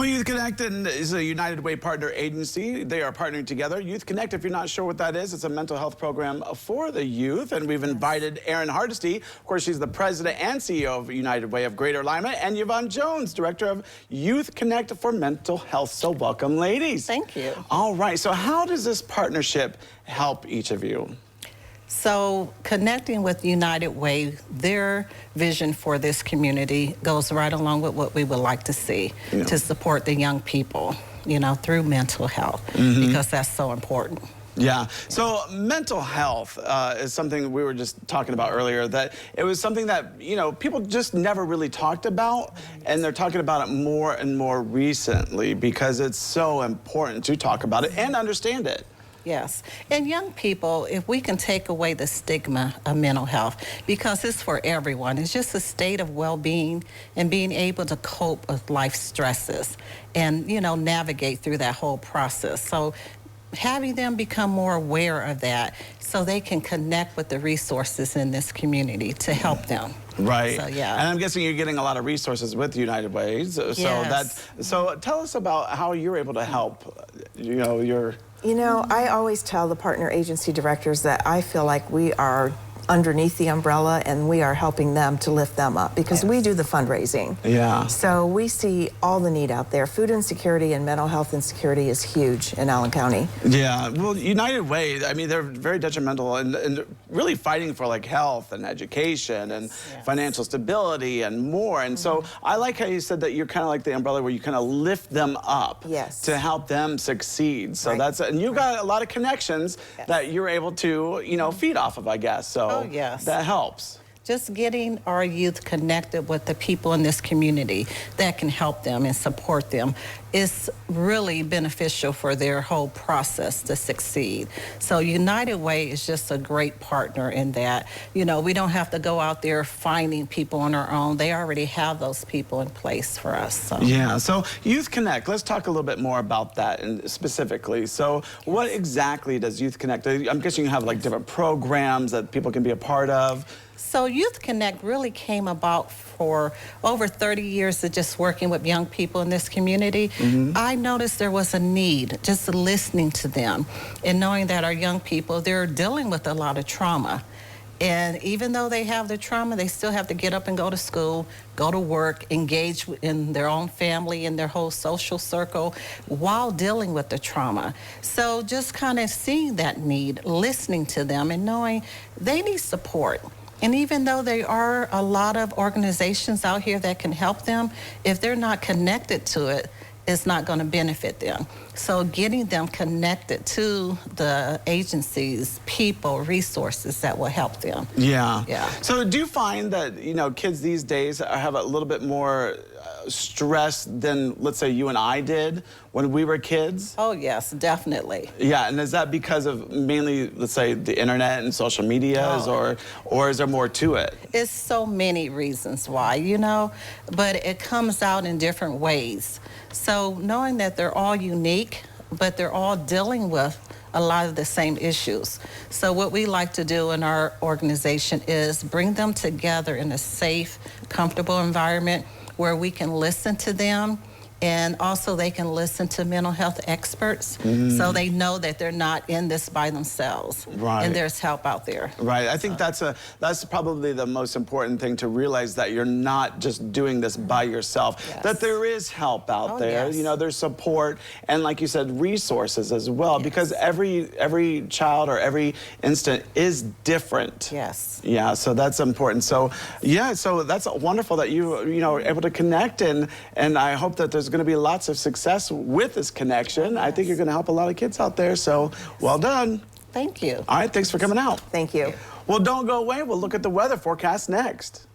Well, Youth Connect is a United Way partner agency. They are partnering together. Youth Connect, if you're not sure what that is, it's a mental health program for the youth. And we've invited Erin Hardesty. Of course, she's the president and CEO of United Way of Greater Lima, and Yvonne Jones, director of Youth Connect for Mental Health. So welcome, ladies. Thank you. All right. So how does this partnership help each of you? So connecting with United Way, their vision for this community goes right along with what we would like to see to support the young people, you know, through mental health, because that's so important. Yeah. So mental health is something we were just talking about earlier, that it was something that, you know, people just never really talked about, and they're talking about it more and more recently because it's so important to talk about it and understand it. Yes. And young people, if we can take away the stigma of mental health, because it's for everyone, it's just a state of well-being and being able to cope with life stresses and, you know, navigate through that whole process. So having them become more aware of that so they can connect with the resources in this community to help them. Right. So, yeah. And I'm guessing you're getting a lot of resources with United Way. So tell us about how you're able to help, you know, I always tell the partner agency directors that I feel like we are underneath the umbrella and we are helping them to lift them up because we do the fundraising. Yeah. So we see all the need out there. Food insecurity and mental health insecurity is huge in Allen County. Yeah. Well, United Way, I mean, they're very detrimental and really fighting for like health and education and financial stability and more. And so I like how you said that you're kind of like the umbrella where you kind of lift them up to help them succeed. So that's, and you've got a lot of connections that you're able to, you know, feed off of, I guess. So that helps. Just getting our youth connected with the people in this community that can help them and support them is really beneficial for their whole process to succeed. So United Way is just a great partner in that. You know, we don't have to go out there finding people on our own. They already have those people in place for us. So. Yeah, so Youth Connect, let's talk a little bit more about that and specifically. So what exactly does Youth Connect? I'm guessing you have like different programs that people can be a part of. So Youth Connect really came about for over 30 years of just working with young people in this community. I noticed there was a need, just listening to them and knowing that our young people, they're dealing with a lot of trauma. And even though they have the trauma, they still have to get up and go to school, go to work, engage in their own family and their whole social circle while dealing with the trauma. So just kind of seeing that need, listening to them and knowing they need support. And even though there are a lot of organizations out here that can help them, if they're not connected to it, it's not going to benefit them. So getting them connected to the agencies, people, resources that will help them. Yeah. So do you find that, you know, kids these days have a little bit more stress than, let's say, you and I did when we were kids? Oh, yes, definitely. Yeah, and is that because of mainly, let's say, the internet and social media, or is there more to it? It's so many reasons why, you know, but it comes out in different ways. So knowing that they're all unique, but they're all dealing with a lot of the same issues. So what we like to do in our organization is bring them together in a safe, comfortable environment where we can listen to them, and also they can listen to mental health experts so they know that they're not in this by themselves. And there's help out there. I think that's probably the most important thing, to realize that you're not just doing this by yourself, that there is help out there. You know, there's support and, like you said, resources as well, because every child or every instant is different. Yeah, so that's important. So so that's wonderful that you are able to connect, and I hope that there's going to be lots of success with this connection. I think you're going to help a lot of kids out there, so well done. Thank you. All right, thanks for coming out. Thank you. Well, don't go away. We'll look at the weather forecast next.